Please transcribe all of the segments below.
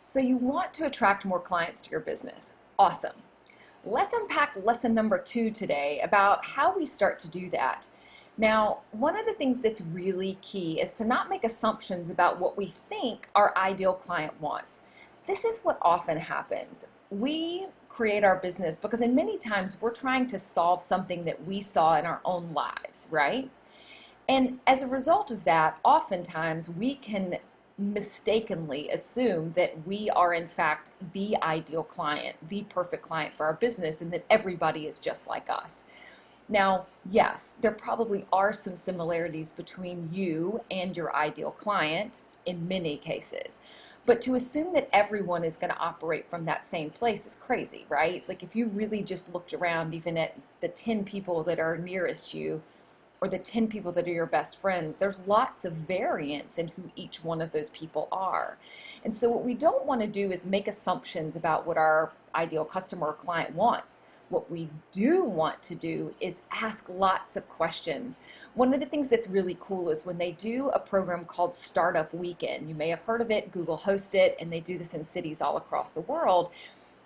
So you want to attract more clients to your business. Awesome. Let's unpack lesson number 2 today about how we start to do that. Now, one of the things that's really key is to not make assumptions about what we think our ideal client wants. This is what often happens. We create our business because in many times we're trying to solve something that we saw in our own lives, right? And as a result of that, oftentimes we can mistakenly assume that we are in fact the ideal client, the perfect client for our business, and that everybody is just like us. Now, yes, there probably are some similarities between you and your ideal client in many cases. But to assume that everyone is going to operate from that same place is crazy, right? Like if you really just looked around even at the 10 people that are nearest you, or the 10 people that are your best friends, there's lots of variance in who each one of those people are. And so what we don't want to do is make assumptions about what our ideal customer or client wants. What we do want to do is ask lots of questions. One of the things that's really cool is when they do a program called Startup Weekend. You may have heard of it, Google hosts it, and they do this in cities all across the world.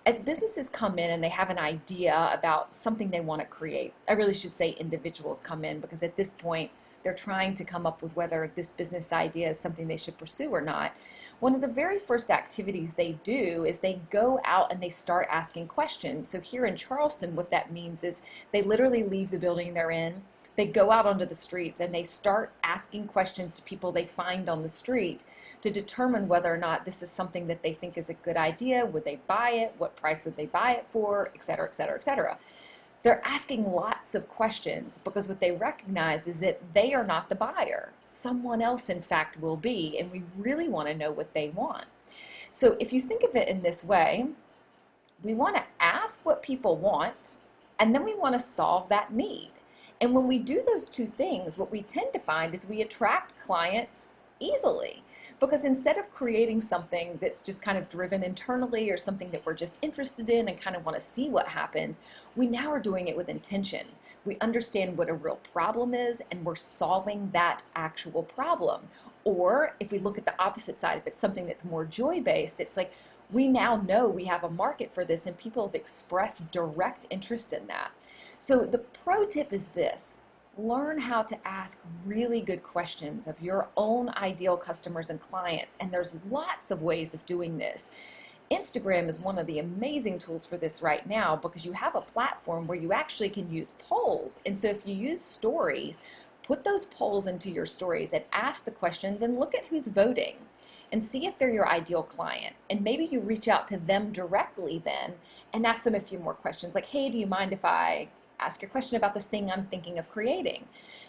As businesses come in and they have an idea about something they want to create, I really should say individuals come in, because at this point they're trying to come up with whether this business idea is something they should pursue or not. One of the very first activities they do is they go out and they start asking questions. So here in Charleston, what that means is they literally leave the building they're in. They go out onto the streets and they start asking questions to people they find on the street to determine whether or not this is something that they think is a good idea. Would they buy it? What price would they buy it for? Et cetera, et cetera, et cetera. They're asking lots of questions because what they recognize is that they are not the buyer. Someone else, in fact, will be, and we really want to know what they want. So if you think of it in this way, we want to ask what people want, and then we want to solve that need. And when we do those two things, what we tend to find is we attract clients easily. Because instead of creating something that's just kind of driven internally or something that we're just interested in and kind of want to see what happens, we now are doing it with intention. We understand what a real problem is and we're solving that actual problem. Or if we look at the opposite side, if it's something that's more joy-based, it's like we now know we have a market for this and people have expressed direct interest in that. So the pro tip is this: learn how to ask really good questions of your own ideal customers and clients. And there's lots of ways of doing this. Instagram is one of the amazing tools for this right now because you have a platform where you actually can use polls. And so if you use stories, put those polls into your stories and ask the questions and look at who's voting and see if they're your ideal client. And maybe you reach out to them directly then and ask them a few more questions like, hey, do you mind if I ask your question about this thing I'm thinking of creating?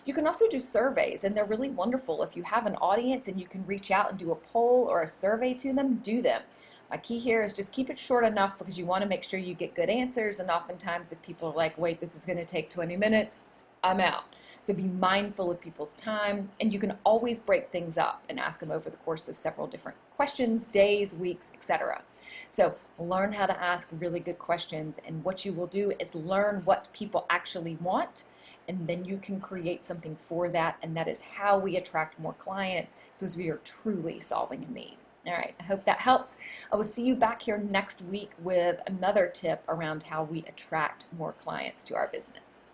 You can also do surveys, and they're really wonderful. If you have an audience and you can reach out and do a poll or a survey to them, do them. My key here is just keep it short enough because you want to make sure you get good answers, and oftentimes if people are like, wait, this is going to take 20 minutes, I'm out. So be mindful of people's time, and you can always break things up and ask them over the course of several different questions, days, weeks, etc. So learn how to ask really good questions, and what you will do is learn what people actually want, and then you can create something for that, and that is how we attract more clients, because we are truly solving a need. All right, I hope that helps. I will see you back here next week with another tip around how we attract more clients to our business.